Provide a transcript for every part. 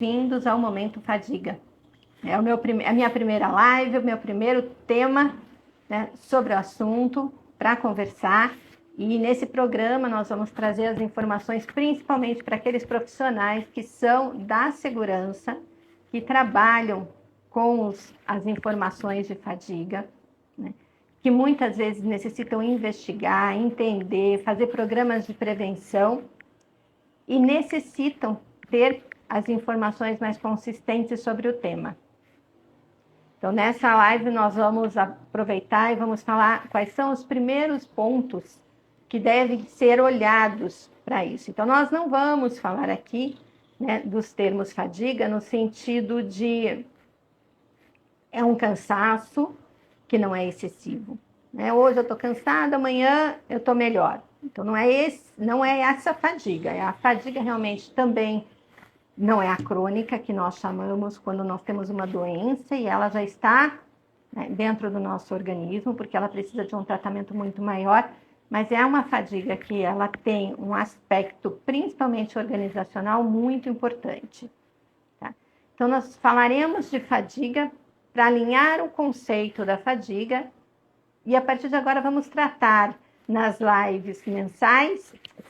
Bem-vindos ao Momento Fadiga. É a minha primeira live, o meu primeiro tema, né, sobre o assunto para conversar. E nesse programa nós vamos trazer as informações principalmente para aqueles profissionais que são da segurança, que trabalham com as informações de fadiga, né, que muitas vezes necessitam investigar, entender, fazer programas de prevenção e necessitam ter as informações mais consistentes sobre o tema. Então, nessa live, nós vamos aproveitar e vamos falar quais são os primeiros pontos que devem ser olhados para isso. Então, nós não vamos falar aqui, né, dos termos fadiga no sentido de é um cansaço que não é excessivo, né? Hoje eu estou cansada, amanhã eu estou melhor. Então, não é essa fadiga. A fadiga realmente também não é a crônica, que nós chamamos quando nós temos uma doença e ela já está, né, dentro do nosso organismo, porque ela precisa de um tratamento muito maior, mas é uma fadiga que ela tem um aspecto, principalmente organizacional, muito importante. Tá? Então, nós falaremos de fadiga para alinhar o conceito da fadiga e, a partir de agora, vamos tratar nas lives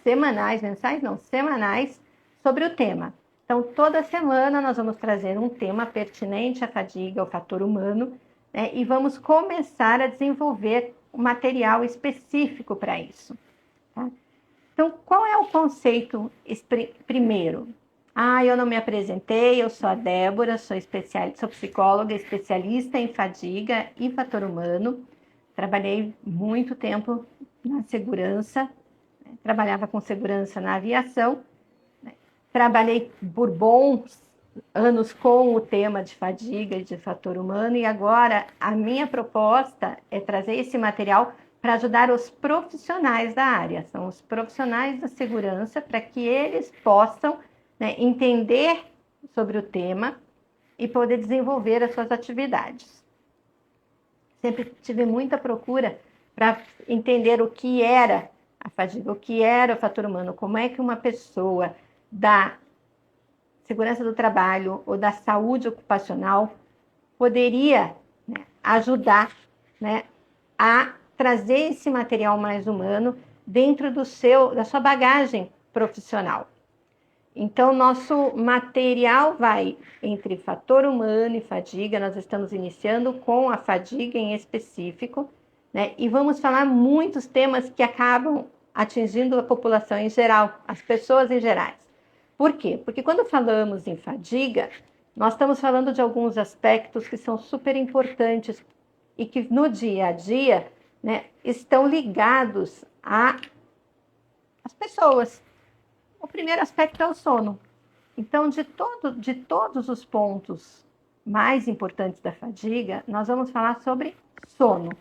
semanais, sobre o tema. Então, toda semana nós vamos trazer um tema pertinente à fadiga, ao fator humano, né, e vamos começar a desenvolver um material específico para isso. Tá? Então, qual é o conceito primeiro? Eu não me apresentei, eu sou a Débora, sou psicóloga, especialista em fadiga e fator humano. Trabalhei muito tempo na segurança, né, trabalhava com segurança na aviação. Trabalhei por bons anos com o tema de fadiga e de fator humano e agora a minha proposta é trazer esse material para ajudar os profissionais da área. São os profissionais da segurança para que eles possam, né, entender sobre o tema e poder desenvolver as suas atividades. Sempre tive muita procura para entender o que era a fadiga, o que era o fator humano, como é que uma pessoa da segurança do trabalho ou da saúde ocupacional poderia, né, ajudar, né, a trazer esse material mais humano dentro da sua bagagem profissional. Então, nosso material vai entre fator humano e fadiga. Nós estamos iniciando com a fadiga em específico, né, e vamos falar muitos temas que acabam atingindo a população em geral, as pessoas em geral. Por quê? Porque quando falamos em fadiga, nós estamos falando de alguns aspectos que são super importantes e que no dia a dia, né, estão ligados às pessoas. O primeiro aspecto é o sono. Então, de todos os pontos mais importantes da fadiga, nós vamos falar sobre sono.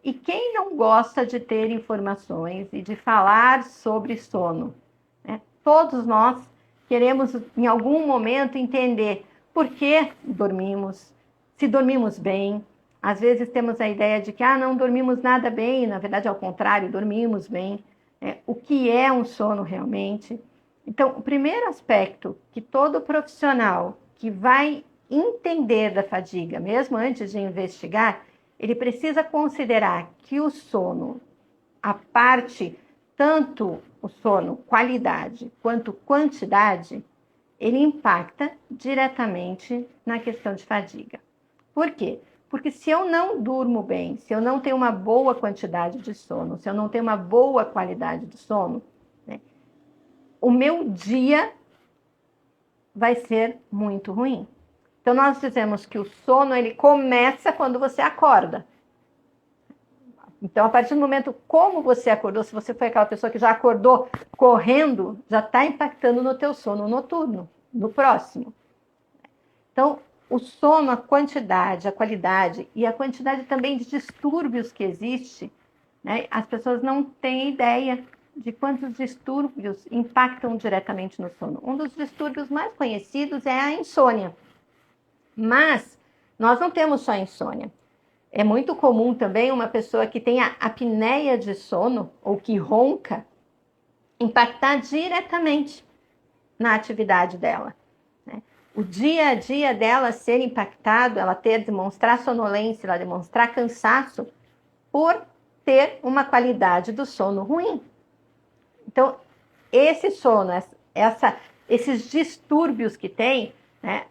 E quem não gosta de ter informações e de falar sobre sono? Né? Todos nós queremos, em algum momento, entender por que dormimos, se dormimos bem. Às vezes temos a ideia de que não dormimos nada bem, na verdade, ao contrário, dormimos bem. O que é um sono realmente? Então, o primeiro aspecto que todo profissional que vai entender da fadiga, mesmo antes de investigar, ele precisa considerar que o sono, a parte, tanto o sono qualidade quanto quantidade, ele impacta diretamente na questão de fadiga. Por quê? Porque se eu não durmo bem, se eu não tenho uma boa quantidade de sono, se eu não tenho uma boa qualidade de sono, né, o meu dia vai ser muito ruim. Então, nós dizemos que o sono ele começa quando você acorda. Então, a partir do momento como você acordou, se você foi aquela pessoa que já acordou correndo, já está impactando no teu sono noturno, no próximo. Então, o sono, a quantidade, a qualidade e a quantidade também de distúrbios que existe, né? As pessoas não têm ideia de quantos distúrbios impactam diretamente no sono. Um dos distúrbios mais conhecidos é a insônia. Mas nós não temos só insônia. É muito comum também uma pessoa que tenha apneia de sono ou que ronca impactar diretamente na atividade dela, né? o dia a dia dela ser impactado, ela demonstrar sonolência, ela demonstrar cansaço por ter uma qualidade do sono ruim. Então, esse sono, esses distúrbios que tem, né,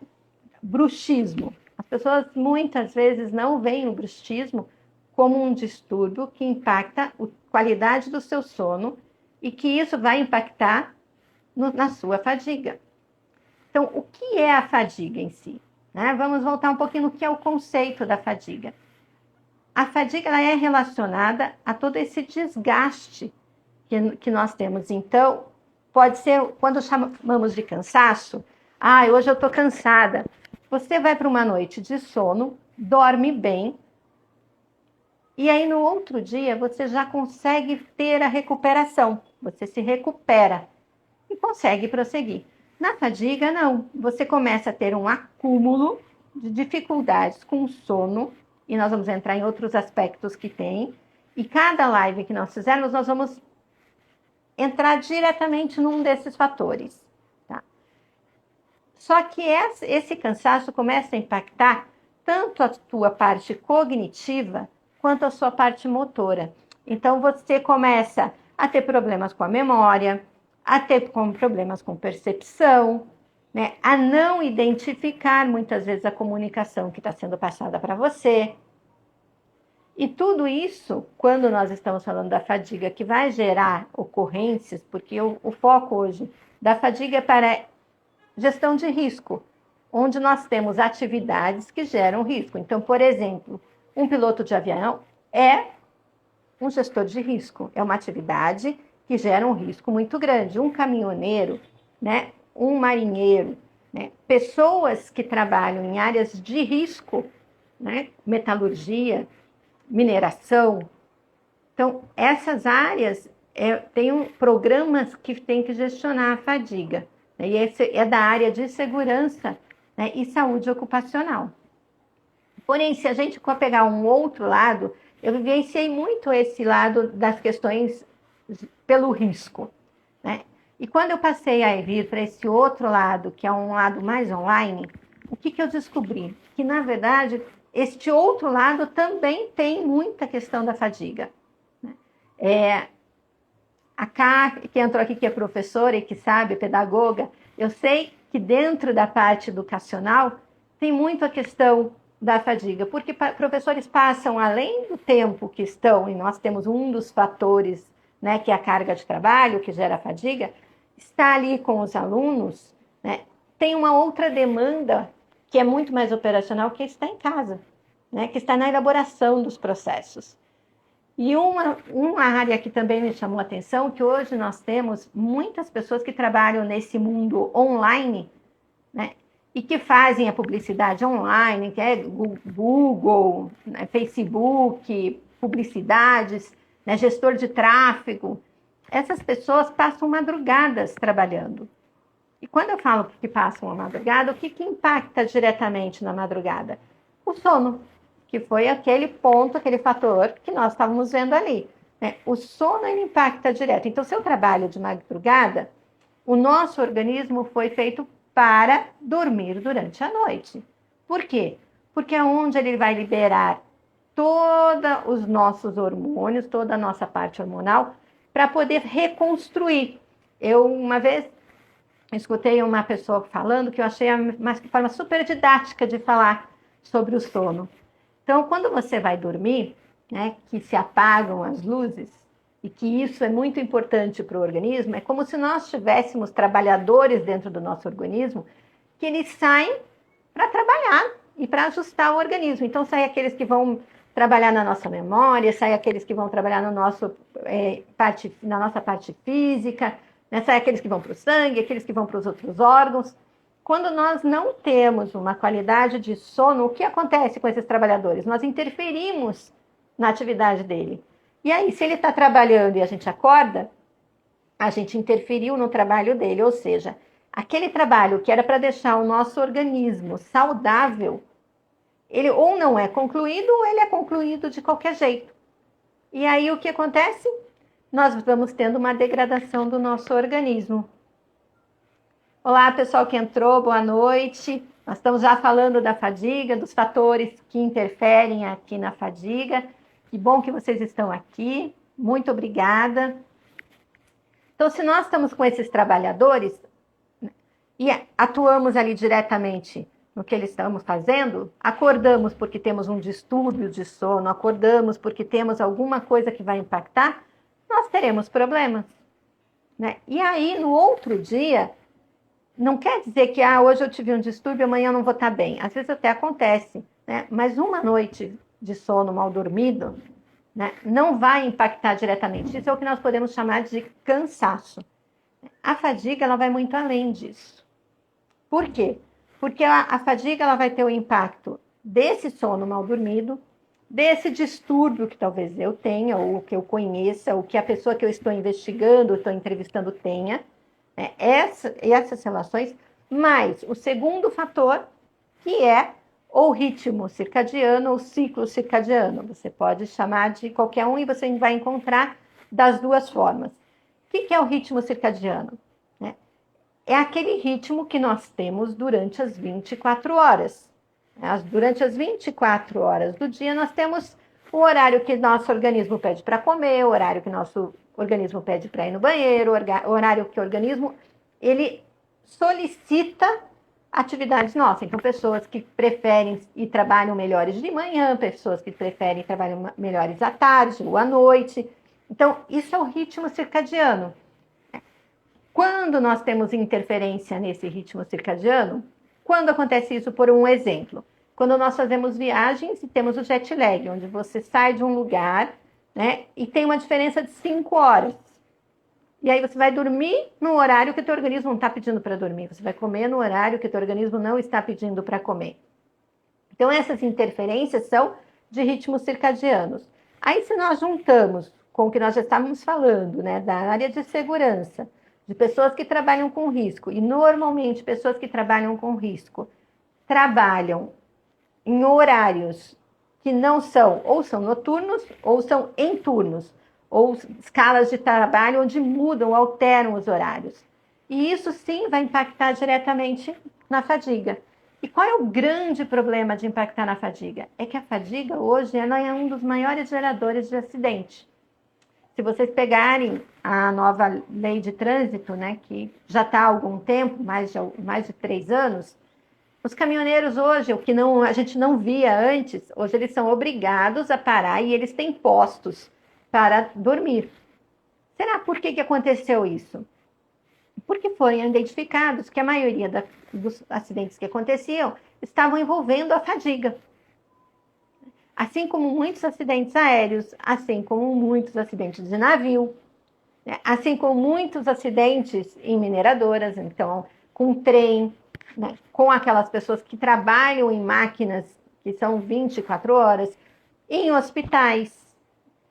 bruxismo. As pessoas muitas vezes não veem o bruxismo como um distúrbio que impacta a qualidade do seu sono e que isso vai impactar na sua fadiga. Então, o que é a fadiga em si? Né? Vamos voltar um pouquinho no que é o conceito da fadiga. A fadiga ela é relacionada a todo esse desgaste que nós temos. Então, pode ser, quando chamamos de cansaço, hoje eu estou cansada. Você vai para uma noite de sono, dorme bem, e aí no outro dia você já consegue ter a recuperação. Você se recupera e consegue prosseguir. Na fadiga, não. Você começa a ter um acúmulo de dificuldades com o sono, e nós vamos entrar em outros aspectos que tem. E cada live que nós fizermos, nós vamos entrar diretamente num desses fatores. Tá? Só que esse cansaço começa a impactar tanto a tua parte cognitiva quanto a sua parte motora. Então, você começa a ter problemas com a memória, a ter problemas com percepção, né? A não identificar muitas vezes a comunicação que está sendo passada para você. E tudo isso, quando nós estamos falando da fadiga, que vai gerar ocorrências, porque o foco hoje da fadiga é para gestão de risco, onde nós temos atividades que geram risco. Então, por exemplo, um piloto de avião é um gestor de risco, é uma atividade que gera um risco muito grande. Um caminhoneiro, né, um marinheiro, né, pessoas que trabalham em áreas de risco, né, metalurgia, mineração. Então, essas áreas têm programas que têm que gestionar a fadiga. Né, e esse é da área de segurança, né, e saúde ocupacional. Porém, se a gente for pegar um outro lado, eu vivenciei muito esse lado das questões pelo risco. Né? E quando eu passei a vir para esse outro lado, que é um lado mais online, o que eu descobri? Que, na verdade, este outro lado também tem muita questão da fadiga. Né? A Ká, que entrou aqui, que é professora e que sabe, pedagoga, eu sei que dentro da parte educacional tem muito a questão da fadiga, porque professores passam além do tempo que estão, e nós temos um dos fatores, né, que é a carga de trabalho, que gera fadiga, está ali com os alunos, né, tem uma outra demanda que é muito mais operacional, que está em casa, né, que está na elaboração dos processos. E uma área que também me chamou a atenção, que hoje nós temos muitas pessoas que trabalham nesse mundo online, né, e que fazem a publicidade online, que é Google, né, Facebook, publicidades, né, gestor de tráfego. Essas pessoas passam madrugadas trabalhando. E quando eu falo que passam a madrugada, o que impacta diretamente na madrugada? O sono, que foi aquele ponto, aquele fator que nós estávamos vendo ali. Né? O sono ele impacta direto. Então, se eu trabalho de madrugada, o nosso organismo foi feito para dormir durante a noite. Por quê? Porque é onde ele vai liberar todos os nossos hormônios, toda a nossa parte hormonal, para poder reconstruir. Eu, uma vez, escutei uma pessoa falando que eu achei uma forma super didática de falar sobre o sono. Então, quando você vai dormir, né, que se apagam as luzes, e que isso é muito importante para o organismo, é como se nós tivéssemos trabalhadores dentro do nosso organismo que eles saem para trabalhar e para ajustar o organismo. Então, saem aqueles que vão trabalhar na nossa memória, saem aqueles que vão trabalhar no na nossa parte física, né? Saem aqueles que vão para o sangue, aqueles que vão para os outros órgãos. Quando nós não temos uma qualidade de sono, o que acontece com esses trabalhadores? Nós interferimos na atividade dele. E aí, se ele está trabalhando e a gente acorda, a gente interferiu no trabalho dele. Ou seja, aquele trabalho que era para deixar o nosso organismo saudável, ele ou não é concluído, ou ele é concluído de qualquer jeito. E aí, o que acontece? Nós vamos tendo uma degradação do nosso organismo. Olá, pessoal que entrou, boa noite. Nós estamos já falando da fadiga, dos fatores que interferem aqui na fadiga. Que bom que vocês estão aqui. Muito obrigada. Então, se nós estamos com esses trabalhadores, né, e atuamos ali diretamente no que eles estamos fazendo, acordamos porque temos um distúrbio de sono, acordamos porque temos alguma coisa que vai impactar, nós teremos problemas, né? E aí, no outro dia, não quer dizer que hoje eu tive um distúrbio, amanhã eu não vou estar bem. Às vezes até acontece, né? Mas uma noite de sono mal dormido, né, não vai impactar diretamente. Isso é o que nós podemos chamar de cansaço. A fadiga ela vai muito além disso. Por quê? Porque a fadiga ela vai ter o impacto desse sono mal dormido, desse distúrbio que talvez eu tenha, ou que eu conheça, ou que a pessoa que eu estou investigando, estou entrevistando tenha, né? Essas relações, mais o segundo fator, que é ou ritmo circadiano ou ciclo circadiano. Você pode chamar de qualquer um e você vai encontrar das duas formas. O que é o ritmo circadiano? É aquele ritmo que nós temos durante as 24 horas. Durante as 24 horas do dia, nós temos o horário que nosso organismo pede para comer, o horário que nosso organismo pede para ir no banheiro, o horário que o organismo ele solicita atividades nossas. Então, pessoas que preferem e trabalham melhores de manhã, pessoas que preferem e trabalham melhores à tarde ou à noite. Então, isso é o ritmo circadiano. Quando nós temos interferência nesse ritmo circadiano, quando acontece isso, por um exemplo, quando nós fazemos viagens e temos o jet lag, onde você sai de um lugar, né, e tem uma diferença de 5 horas. E aí você vai dormir no horário que o teu organismo não está pedindo para dormir. Você vai comer no horário que o teu organismo não está pedindo para comer. Então, essas interferências são de ritmos circadianos. Aí, se nós juntamos com o que nós já estávamos falando, né, da área de segurança, de pessoas que trabalham com risco, e normalmente pessoas que trabalham com risco trabalham em horários que não são, ou são noturnos, ou são em turnos, ou escalas de trabalho onde mudam, alteram os horários. E isso sim vai impactar diretamente na fadiga. E qual é o grande problema de impactar na fadiga? É que a fadiga hoje ela é um dos maiores geradores de acidente. Se vocês pegarem a nova lei de trânsito, né, que já está há algum tempo, mais de 3 anos, os caminhoneiros hoje, o que a gente não via antes, hoje eles são obrigados a parar e eles têm postos para dormir. Será por que aconteceu isso? Porque foram identificados que a maioria dos acidentes que aconteciam estavam envolvendo a fadiga. Assim como muitos acidentes aéreos, assim como muitos acidentes de navio, né? Assim como muitos acidentes em mineradoras, então, com trem, né? Com aquelas pessoas que trabalham em máquinas que são 24 horas, em hospitais,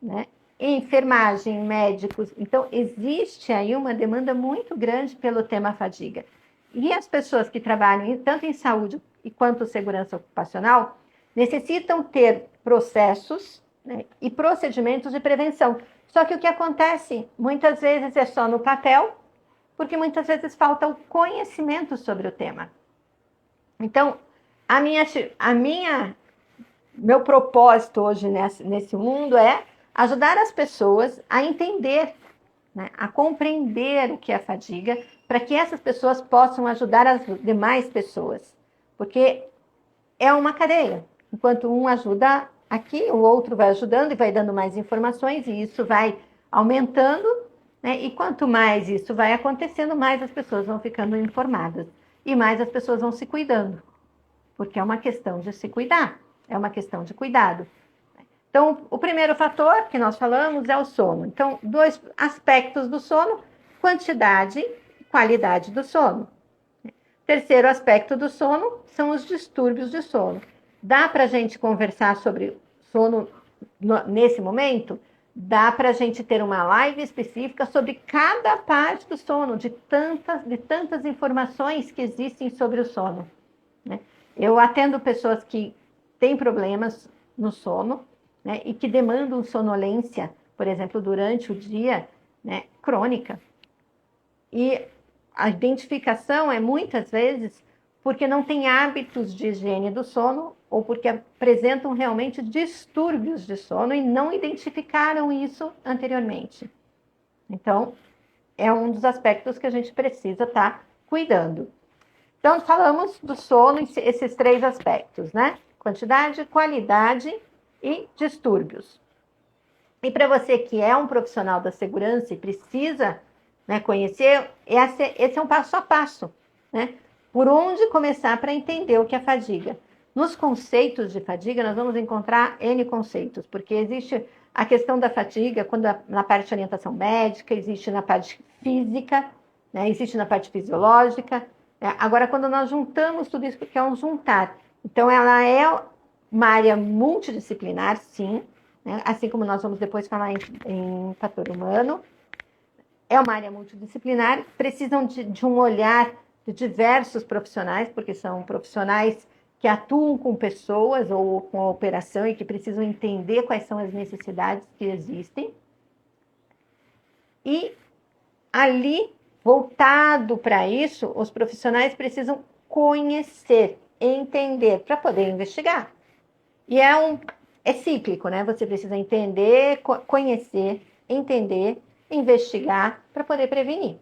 né? Em enfermagem, médicos. Então, existe aí uma demanda muito grande pelo tema fadiga. E as pessoas que trabalham tanto em saúde quanto segurança ocupacional necessitam ter processos, né, e procedimentos de prevenção. Só que o que acontece muitas vezes é só no papel, porque muitas vezes falta o conhecimento sobre o tema. Então, meu propósito hoje nesse mundo é ajudar as pessoas a entender, né, a compreender o que é a fadiga, para que essas pessoas possam ajudar as demais pessoas. Porque é uma cadeia. Enquanto um ajuda aqui, o outro vai ajudando e vai dando mais informações, e isso vai aumentando, né? E quanto mais isso vai acontecendo, mais as pessoas vão ficando informadas. E mais as pessoas vão se cuidando. Porque é uma questão de se cuidar, é uma questão de cuidado. Então, o primeiro fator que nós falamos é o sono. Então, 2 aspectos do sono: quantidade e qualidade do sono. Terceiro aspecto do sono são os distúrbios de sono. Dá para a gente conversar sobre sono nesse momento? Dá para a gente ter uma live específica sobre cada parte do sono, de tantas informações que existem sobre o sono, né? Eu atendo pessoas que têm problemas no sono, né, e que demandam sonolência, por exemplo, durante o dia, né, crônica. E a identificação é muitas vezes porque não tem hábitos de higiene do sono ou porque apresentam realmente distúrbios de sono e não identificaram isso anteriormente. Então, é um dos aspectos que a gente precisa estar cuidando. Então, falamos do sono, esses 3 aspectos, né? Quantidade, qualidade e distúrbios. E para você que é um profissional da segurança e precisa, né, conhecer, esse é um passo a passo, né? Por onde começar para entender o que é fadiga. Nos conceitos de fadiga, nós vamos encontrar N conceitos, porque existe a questão da fadiga na parte de orientação médica, existe na parte física, né, existe na parte fisiológica. Né? Agora, quando nós juntamos tudo isso, porque é um juntar. Então, ela é uma área multidisciplinar, sim, né? Assim como nós vamos depois falar em fator humano. É uma área multidisciplinar, precisam de um olhar de diversos profissionais, porque são profissionais que atuam com pessoas ou com a operação e que precisam entender quais são as necessidades que existem. E ali, voltado para isso, os profissionais precisam conhecer, entender, para poder investigar. E é cíclico, né? Você precisa entender, conhecer, entender, investigar para poder prevenir.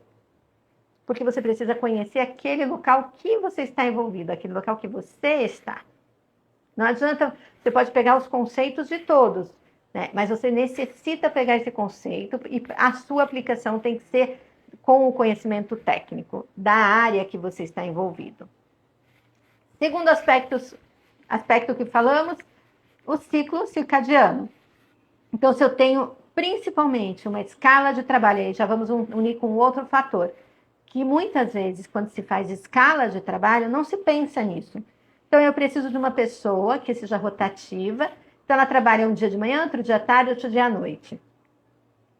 Porque você precisa conhecer aquele local que você está envolvido, aquele local que você está. Não adianta, você pode pegar os conceitos de todos, né? Mas você necessita pegar esse conceito e a sua aplicação tem que ser com o conhecimento técnico da área que você está envolvido. Segundo aspecto que falamos, o ciclo circadiano. Então, se eu tenho principalmente uma escala de trabalho, aí já vamos unir com outro fator, que muitas vezes, quando se faz escala de trabalho, não se pensa nisso. Então, eu preciso de uma pessoa que seja rotativa, então ela trabalha um dia de manhã, outro dia à tarde, outro dia à noite.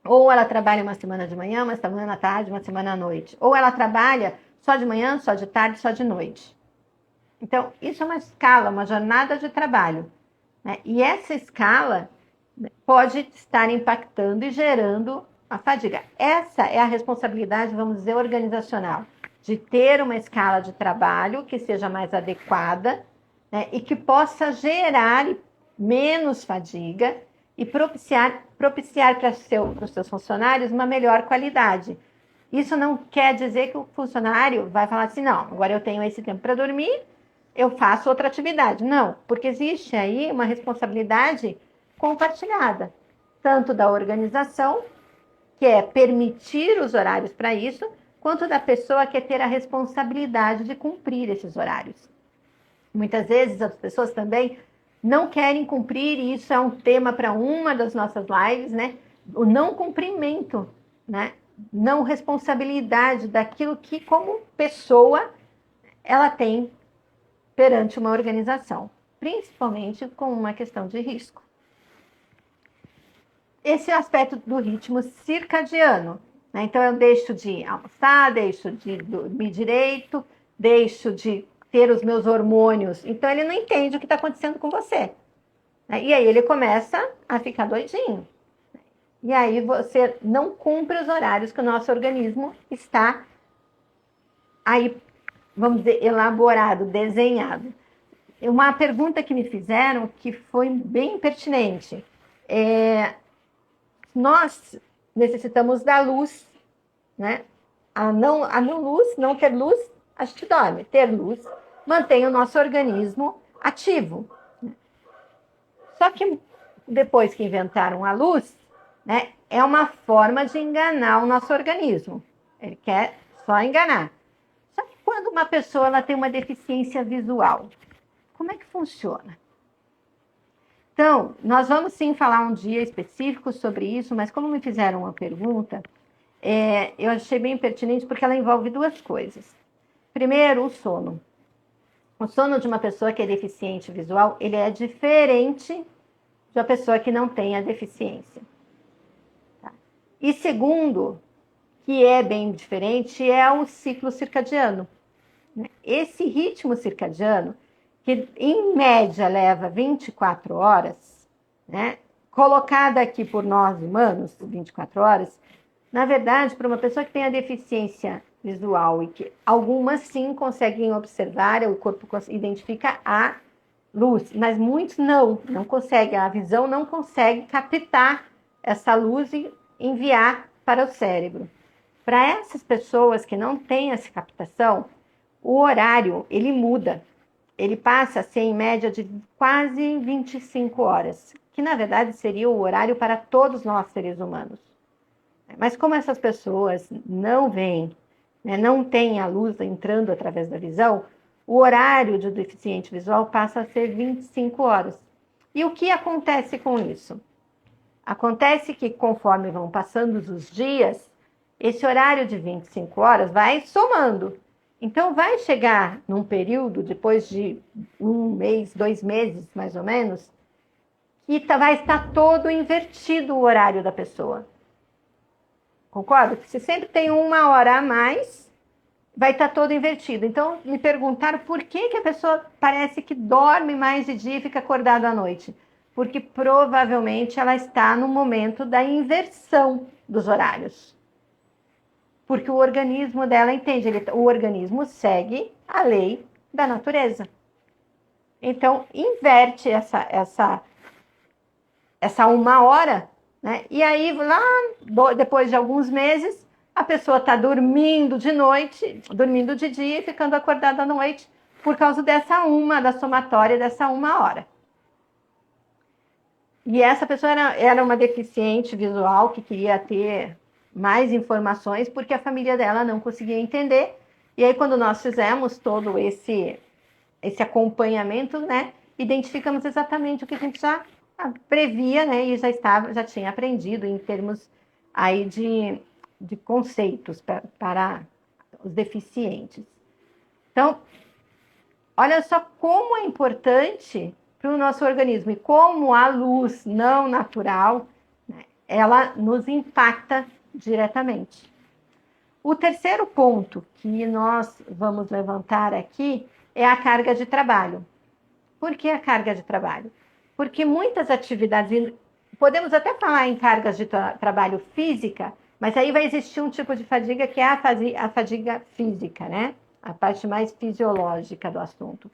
Ou ela trabalha uma semana de manhã, uma semana à tarde, uma semana à noite. Ou ela trabalha só de manhã, só de tarde, só de noite. Então, isso é uma escala, uma jornada de trabalho. Né? E essa escala pode estar impactando e gerando a fadiga. Essa é a responsabilidade, vamos dizer, organizacional, de ter uma escala de trabalho que seja mais adequada, né, e que possa gerar menos fadiga e propiciar para os seus funcionários uma melhor qualidade. Isso não quer dizer que o funcionário vai falar assim, não, agora eu tenho esse tempo para dormir, eu faço outra atividade. Não, porque existe aí uma responsabilidade compartilhada, tanto da organização, que é permitir os horários para isso, quanto da pessoa que é ter a responsabilidade de cumprir esses horários. Muitas vezes as pessoas também não querem cumprir, e isso é um tema para uma das nossas lives, né? O não cumprimento, né? Não responsabilidade daquilo que, como pessoa, ela tem perante uma organização, principalmente com uma questão de risco. Esse é o aspecto do ritmo circadiano, né? Então, eu deixo de almoçar, deixo de dormir direito, deixo de ter os meus hormônios. Então, ele não entende o que está acontecendo com você. Né? E aí, ele começa a ficar doidinho. E aí, você não cumpre os horários que o nosso organismo está aí, vamos dizer, elaborado, desenhado. Uma pergunta que me fizeram que foi bem pertinente. Nós necessitamos da luz, né? A não luz, não ter luz, a gente dorme. Ter luz mantém o nosso organismo ativo. Né? Só que depois que inventaram a luz, né, é uma forma de enganar o nosso organismo. Ele quer só enganar. Só que quando uma pessoa ela tem uma deficiência visual, como é que funciona? Então, nós vamos sim falar um dia específico sobre isso, mas como me fizeram uma pergunta, eu achei bem pertinente porque ela envolve 2 coisas. Primeiro, o sono. O sono de uma pessoa que é deficiente visual, ele é diferente de uma pessoa que não tem a deficiência. Tá? E segundo, que é bem diferente, é o ciclo circadiano. Esse ritmo circadiano, que em média leva 24 horas, né? Colocada aqui por nós humanos, 24 horas, na verdade, para uma pessoa que tem a deficiência visual e que algumas sim conseguem observar, o corpo identifica a luz, mas muitos não conseguem, a visão não consegue captar essa luz e enviar para o cérebro. Para essas pessoas que não têm essa captação, o horário ele muda. Ele passa a ser em média de quase 25 horas, que na verdade seria o horário para todos nós seres humanos. Mas como essas pessoas não veem, né, não têm a luz entrando através da visão, o horário do deficiente visual passa a ser 25 horas. E o que acontece com isso? Acontece que conforme vão passando os dias, esse horário de 25 horas vai somando. Então vai chegar num período, depois de 1 mês, 2 meses mais ou menos, que vai estar todo invertido o horário da pessoa. Concorda? Se sempre tem 1 hora a mais, vai estar todo invertido. Então, me perguntaram por que a pessoa parece que dorme mais de dia e fica acordada à noite. Porque provavelmente ela está no momento da inversão dos horários. Porque o organismo dela entende, o organismo segue a lei da natureza. Então, inverte essa 1 hora, né? E aí, lá, depois de alguns meses, a pessoa está dormindo de noite, dormindo de dia e ficando acordada à noite por causa da somatória dessa 1 hora. E essa pessoa era uma deficiente visual que queria ter mais informações porque a família dela não conseguia entender. E aí, quando nós fizemos todo esse acompanhamento, né, identificamos exatamente o que a gente já previa, né, e já tinha aprendido em termos aí de conceitos para os deficientes. Então, olha só como é importante para o nosso organismo e como a luz não natural, né, ela nos impacta diretamente. O terceiro ponto que nós vamos levantar aqui é a carga de trabalho. Por que a carga de trabalho? Porque muitas atividades, podemos até falar em cargas de trabalho física, mas aí vai existir um tipo de fadiga que é a fadiga física, né? A parte mais fisiológica do assunto.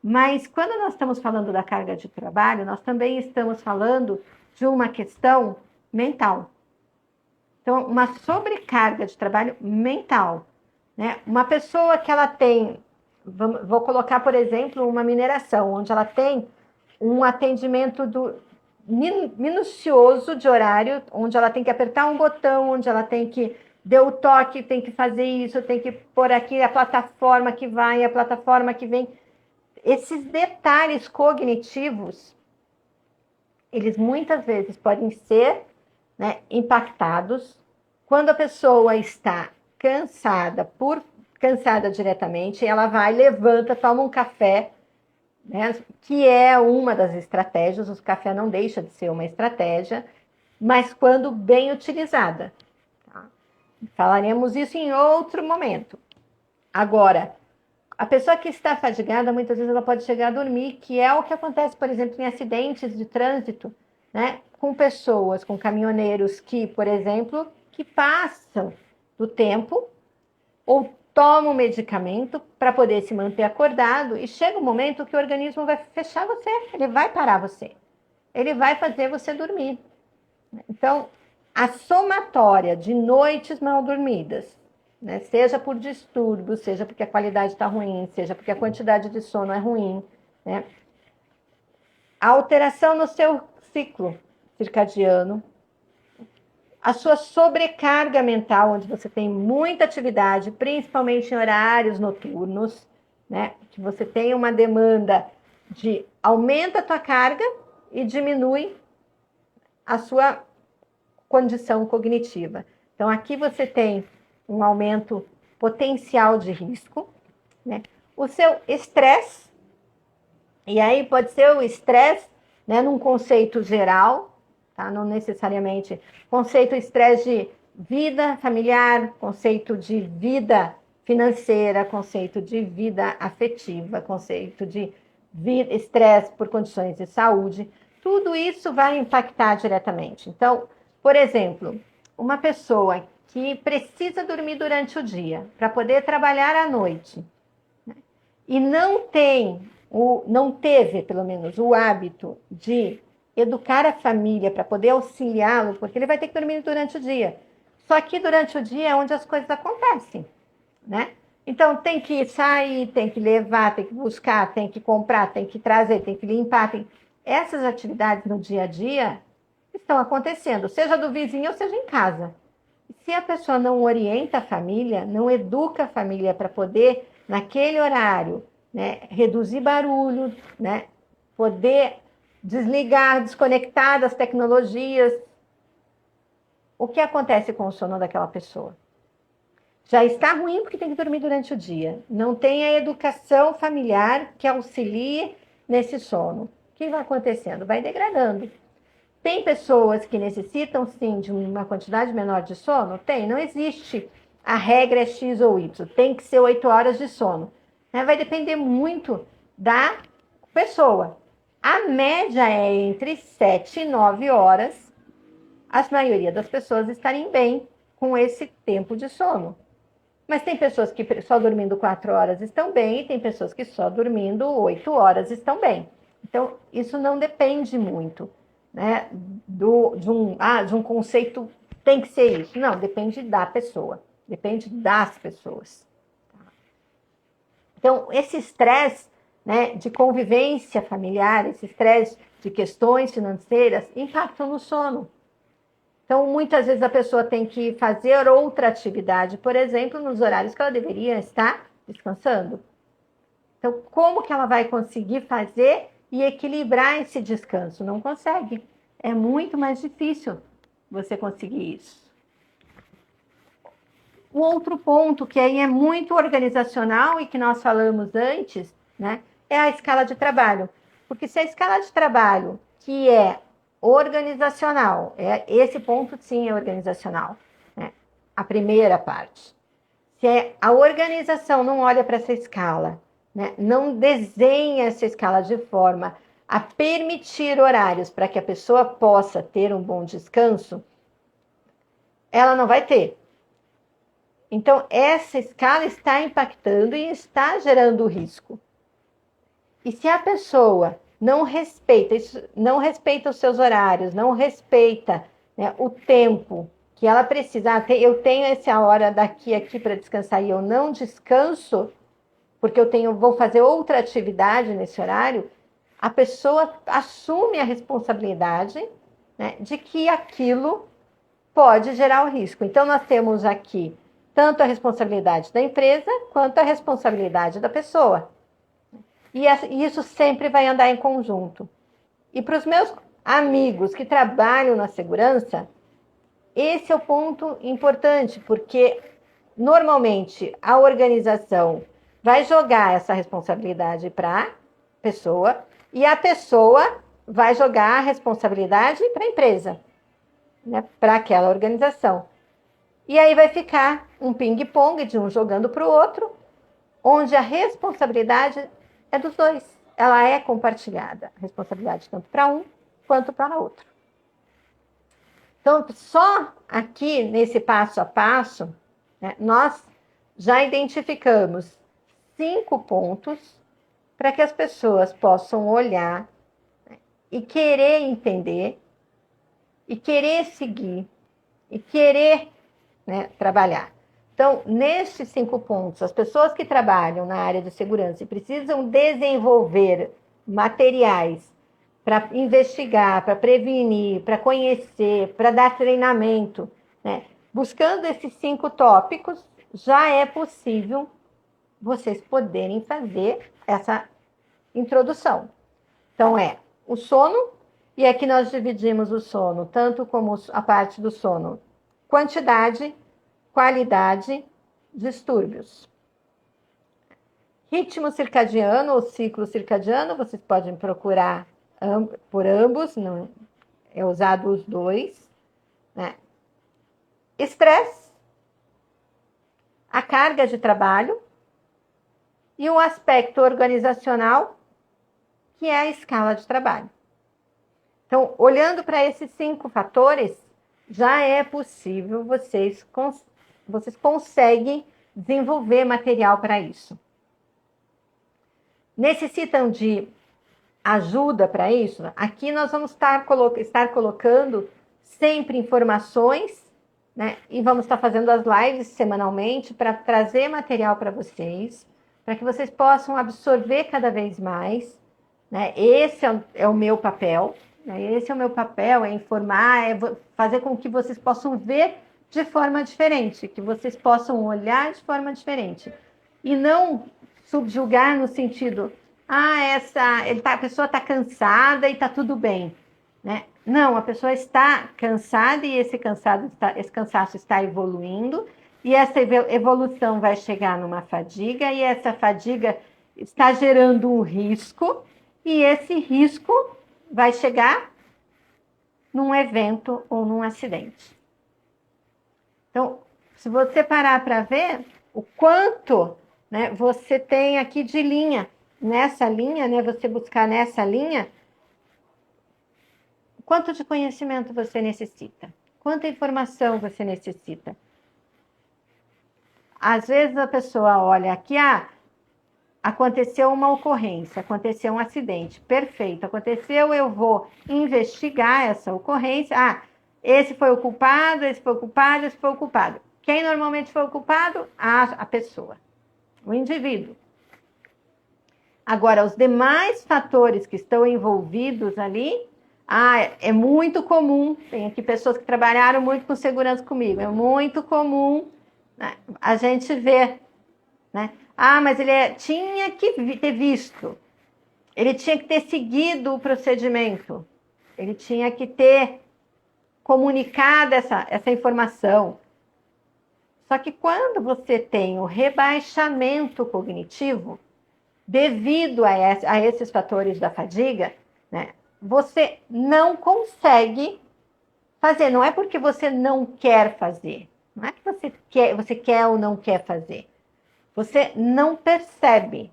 Mas quando nós estamos falando da carga de trabalho, nós também estamos falando de uma questão mental. Então, uma sobrecarga de trabalho mental, né? Uma pessoa que ela tem, vou colocar, por exemplo, uma mineração, onde ela tem um atendimento minucioso de horário, onde ela tem que apertar um botão, onde ela tem que dar o toque, tem que fazer isso, tem que pôr aqui a plataforma que vai, a plataforma que vem. Esses detalhes cognitivos, eles muitas vezes podem ser, né, impactados quando a pessoa está cansada diretamente, ela vai, levanta, toma um café, né, que é uma das estratégias, o café não deixa de ser uma estratégia, mas quando bem utilizada. Tá? Falaremos isso em outro momento. Agora, a pessoa que está fadigada, muitas vezes ela pode chegar a dormir, que é o que acontece, por exemplo, em acidentes de trânsito, né? Com pessoas, com caminhoneiros que, por exemplo, que passam do tempo ou tomam medicamento para poder se manter acordado e chega um momento que o organismo vai fechar você, ele vai parar você, ele vai fazer você dormir. Então, a somatória de noites mal dormidas, né, seja por distúrbio, seja porque a qualidade está ruim, seja porque a quantidade de sono é ruim, né, a alteração no seu ciclo circadiano, a sua sobrecarga mental, onde você tem muita atividade, principalmente em horários noturnos, né, que você tem uma demanda de aumenta a tua carga e diminui a sua condição cognitiva. Então, aqui você tem um aumento potencial de risco, né? O seu estresse, e aí pode ser o estresse, né, num conceito geral, tá? Não necessariamente conceito estresse de vida familiar, conceito de vida financeira, conceito de vida afetiva, conceito de estresse por condições de saúde, tudo isso vai impactar diretamente. Então, por exemplo, uma pessoa que precisa dormir durante o dia para poder trabalhar à noite, né? E não teve, pelo menos, o hábito de educar a família para poder auxiliá-lo, porque ele vai ter que dormir durante o dia. Só que durante o dia é onde as coisas acontecem, né? Então tem que sair, tem que levar, tem que buscar, tem que comprar, tem que trazer, tem que limpar. Essas atividades no dia a dia estão acontecendo, seja do vizinho ou seja em casa. Se a pessoa não orienta a família, não educa a família para poder, naquele horário, né, reduzir barulho, né, poder desligar, desconectar das tecnologias, o que acontece com o sono daquela pessoa? Já está ruim porque tem que dormir durante o dia. Não tem a educação familiar que auxilie nesse sono. O que vai acontecendo? Vai degradando. Tem pessoas que necessitam, sim, de uma quantidade menor de sono? Tem. Não existe a regra é X ou Y. Tem que ser 8 horas de sono. Vai depender muito da pessoa. A média é entre 7 e 9 horas. A maioria das pessoas estarem bem com esse tempo de sono. Mas tem pessoas que só dormindo 4 horas estão bem e tem pessoas que só dormindo 8 horas estão bem. Então, isso não depende muito, né, de um conceito tem que ser isso. Não, depende da pessoa, depende das pessoas. Então, esse estresse, né, de convivência familiar, esse estresse de questões financeiras, impactam no sono. Então, muitas vezes a pessoa tem que fazer outra atividade, por exemplo, nos horários que ela deveria estar descansando. Então, como que ela vai conseguir fazer e equilibrar esse descanso? Não consegue. É muito mais difícil você conseguir isso. O outro ponto, que aí é muito organizacional e que nós falamos antes, né, é a escala de trabalho. Porque se a escala de trabalho, que é organizacional, esse ponto sim é organizacional, né? A primeira parte. Se a organização não olha para essa escala, né? Não desenha essa escala de forma a permitir horários para que a pessoa possa ter um bom descanso, ela não vai ter. Então, essa escala está impactando e está gerando risco. E se a pessoa não respeita os seus horários, não respeita, né, o tempo que ela precisa. Eu tenho essa hora daqui aqui para descansar e eu não descanso, porque vou fazer outra atividade nesse horário, a pessoa assume a responsabilidade, né, de que aquilo pode gerar o risco. Então, nós temos aqui tanto a responsabilidade da empresa quanto a responsabilidade da pessoa. E isso sempre vai andar em conjunto. E para os meus amigos que trabalham na segurança, esse é o ponto importante, porque normalmente a organização vai jogar essa responsabilidade para a pessoa e a pessoa vai jogar a responsabilidade para a empresa, né, para aquela organização. E aí vai ficar um ping-pong de um jogando para o outro, onde a responsabilidade é dos dois. Ela é compartilhada. A responsabilidade tanto para um quanto para o outro. Então, só aqui nesse passo a passo, né, nós já identificamos 5 pontos para que as pessoas possam olhar, né, e querer entender, e querer seguir, e querer, né, trabalhar. Então, nestes 5 pontos, as pessoas que trabalham na área de segurança e precisam desenvolver materiais para investigar, para prevenir, para conhecer, para dar treinamento, né? Buscando esses 5 tópicos, já é possível vocês poderem fazer essa introdução. Então, o sono, e aqui nós dividimos o sono, tanto como a parte do sono, quantidade, qualidade, distúrbios. Ritmo circadiano ou ciclo circadiano, vocês podem procurar por ambos, não, é usado os dois, né? Estresse, a carga de trabalho e um aspecto organizacional, que é a escala de trabalho. Então, olhando para esses 5 fatores, já é possível, vocês conseguem desenvolver material para isso. Necessitam de ajuda para isso? Aqui nós vamos estar colocando sempre informações, né? E vamos estar fazendo as lives semanalmente para trazer material para vocês, para que vocês possam absorver cada vez mais, né? Esse é o meu papel, né? Esse é o meu papel, é informar, é fazer com que vocês possam ver de forma diferente, que vocês possam olhar de forma diferente. E não subjugar no sentido, a pessoa está cansada e está tudo bem, né? Não, a pessoa está cansada e esse cansaço está evoluindo, e essa evolução vai chegar numa fadiga, e essa fadiga está gerando um risco, e esse risco vai chegar num evento ou num acidente. Então, se você parar para ver o quanto, né, você tem aqui de linha, nessa linha, né, você buscar nessa linha, quanto de conhecimento você necessita, quanta informação você necessita. Às vezes a pessoa olha aqui, aconteceu uma ocorrência, aconteceu um acidente, perfeito, aconteceu, eu vou investigar essa ocorrência, esse foi o culpado, esse foi o culpado, esse foi o culpado. Quem normalmente foi o culpado? A pessoa, o indivíduo. Agora, os demais fatores que estão envolvidos ali, é muito comum, tem aqui pessoas que trabalharam muito com segurança comigo, é muito comum, né, a gente ver, né? Mas ele tinha que ter visto, ele tinha que ter seguido o procedimento, ele tinha que ter comunicado essa informação. Só que quando você tem o rebaixamento cognitivo, devido a esses fatores da fadiga, né, você não consegue fazer. Não é porque você não quer fazer. Não é que você quer ou não quer fazer. Você não percebe.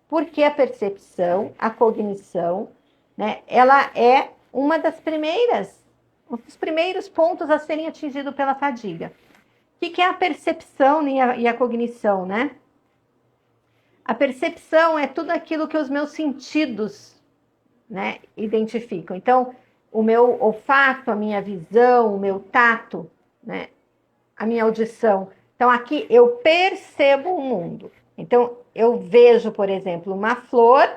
Porque a percepção, a cognição, né, ela é um dos primeiros pontos a serem atingidos pela fadiga. O que é a percepção e a cognição, né? A percepção é tudo aquilo que os meus sentidos, né, identificam. Então, o meu olfato, a minha visão, o meu tato, né, a minha audição. Então, aqui eu percebo o mundo. Então, eu vejo, por exemplo, uma flor.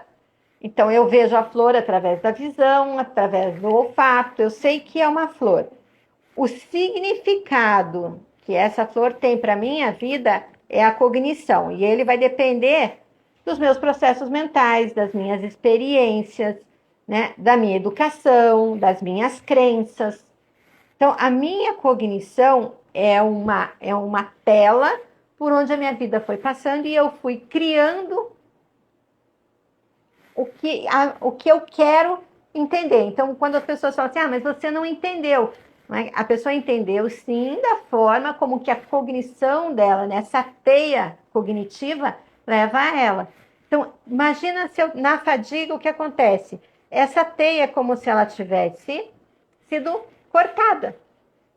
Então, eu vejo a flor através da visão, através do olfato. Eu sei que é uma flor. O significado que essa flor tem para a minha vida é a cognição. E ele vai depender dos meus processos mentais, das minhas experiências, né, da minha educação, das minhas crenças. Então, a minha cognição é uma tela por onde a minha vida foi passando e eu fui criando o que eu quero entender. Então, quando as pessoas falam assim, mas você não entendeu. A pessoa entendeu, sim, da forma como que a cognição dela, né, essa teia cognitiva, leva a ela. Então, imagina na fadiga o que acontece. Essa teia é como se ela tivesse sido cortada,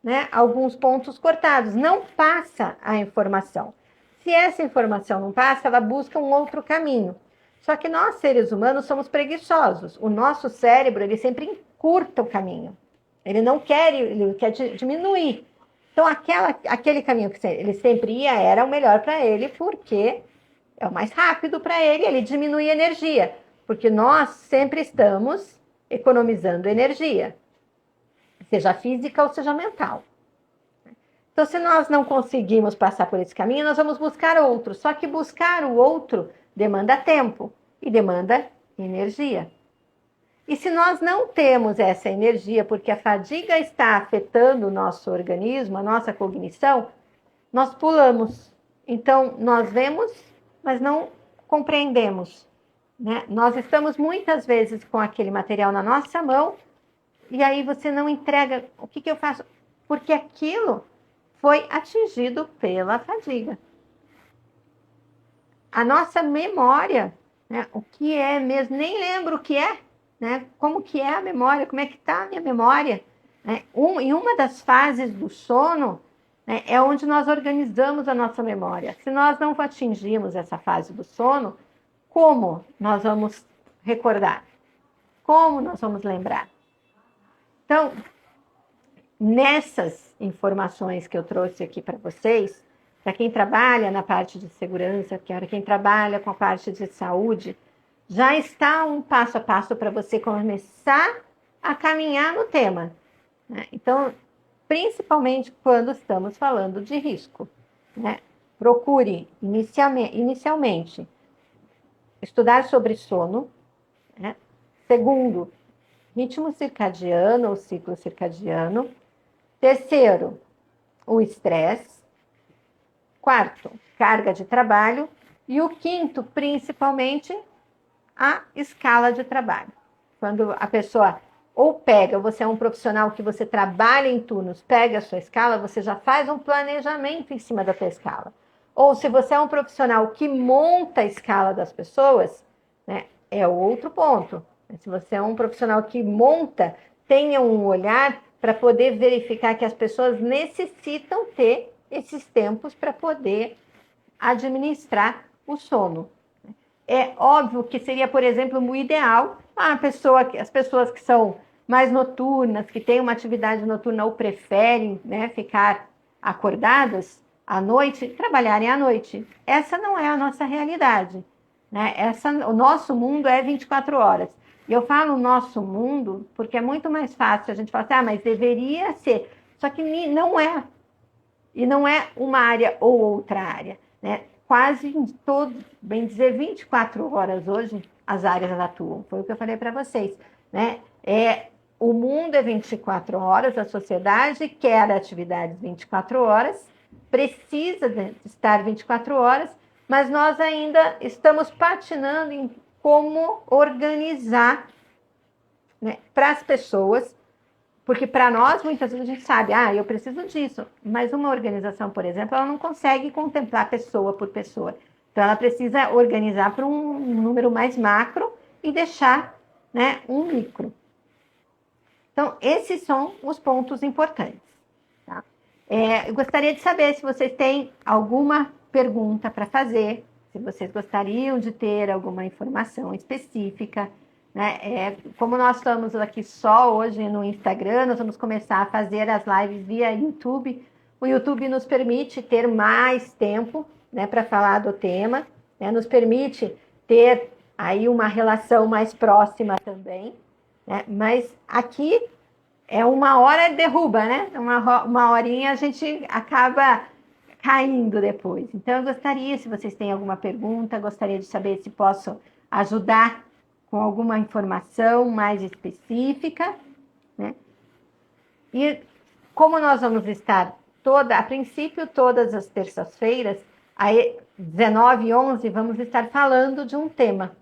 né? Alguns pontos cortados. Não passa a informação. Se essa informação não passa, ela busca um outro caminho. Só que nós, seres humanos, somos preguiçosos. O nosso cérebro, ele sempre encurta o caminho. Ele não quer, ele quer diminuir. Então, aquele caminho que ele sempre ia era o melhor para ele, porque é o mais rápido para ele diminui a energia. Porque nós sempre estamos economizando energia, seja física ou seja mental. Então, se nós não conseguimos passar por esse caminho, nós vamos buscar outro. Só que buscar o outro demanda tempo e demanda energia. E se nós não temos essa energia, porque a fadiga está afetando o nosso organismo, a nossa cognição, nós pulamos. Então, nós vemos, mas não compreendemos, né? Nós estamos muitas vezes com aquele material na nossa mão e aí você não entrega. O que eu faço? Porque aquilo foi atingido pela fadiga. A nossa memória, né? O que é mesmo? Nem lembro o que é. Né? Como que é a memória? Como é que está a minha memória? né? Em uma das fases do sono, né, é onde nós organizamos a nossa memória. Se nós não atingirmos essa fase do sono, como nós vamos recordar? Como nós vamos lembrar? Então, nessas informações que eu trouxe aqui para vocês, para quem trabalha na parte de segurança, para quem trabalha com a parte de saúde, já está um passo a passo para você começar a caminhar no tema, né? Então, principalmente quando estamos falando de risco, né? Procure inicialmente estudar sobre sono, né? Segundo, ritmo circadiano ou ciclo circadiano. Terceiro, o estresse. Quarto, carga de trabalho. E o quinto, principalmente, a escala de trabalho. Quando a pessoa ou pega, você é um profissional que você trabalha em turnos, pega a sua escala, você já faz um planejamento em cima da sua escala. Ou se você é um profissional que monta a escala das pessoas, né, é outro ponto. Se você é um profissional que monta, tenha um olhar para poder verificar que as pessoas necessitam ter esses tempos para poder administrar o sono. É óbvio que seria, por exemplo, o ideal as pessoas que são mais noturnas, que têm uma atividade noturna ou preferem, né, ficar acordadas à noite, trabalharem à noite. Essa não é a nossa realidade, né? O nosso mundo é 24 horas. E eu falo nosso mundo porque é muito mais fácil a gente falar assim, mas deveria ser. Só que não é. E não é uma área ou outra área, né? Quase em todo, bem dizer, 24 horas hoje as áreas atuam. Foi o que eu falei para vocês, né? O mundo é 24 horas, a sociedade quer atividades 24 horas, precisa estar 24 horas, mas nós ainda estamos patinando em como organizar, né, para as pessoas. Porque para nós, muitas vezes, a gente sabe, eu preciso disso. Mas uma organização, por exemplo, ela não consegue contemplar pessoa por pessoa. Então, ela precisa organizar para um número mais macro e deixar, né, um micro. Então, esses são os pontos importantes. Tá? Eu gostaria de saber se vocês têm alguma pergunta para fazer, se vocês gostariam de ter alguma informação específica. Né? Como nós estamos aqui só hoje no Instagram, nós vamos começar a fazer as lives via YouTube. O YouTube nos permite ter mais tempo, né, para falar do tema, né? Nos permite ter aí uma relação mais próxima também, né? Mas aqui é uma hora derruba, né? Uma horinha a gente acaba caindo depois. Então, eu gostaria, se vocês têm alguma pergunta, gostaria de saber se posso ajudar com alguma informação mais específica, né? E como nós vamos estar a princípio, todas as terças-feiras, aí 19h11, vamos estar falando de um tema.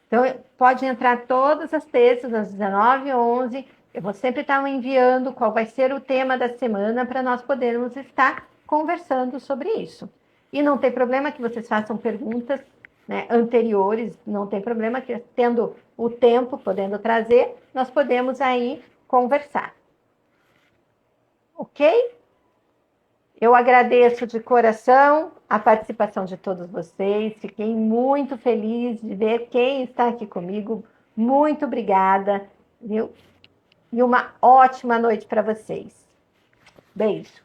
Então, pode entrar todas as terças, às 19h11, eu vou sempre estar enviando qual vai ser o tema da semana para nós podermos estar conversando sobre isso. E não tem problema que vocês façam perguntas, né, anteriores, não tem problema que, tendo o tempo, podendo trazer, nós podemos aí conversar. Ok? Eu agradeço de coração a participação de todos vocês. Fiquei muito feliz de ver quem está aqui comigo. Muito obrigada, viu? E uma ótima noite para vocês. Beijo.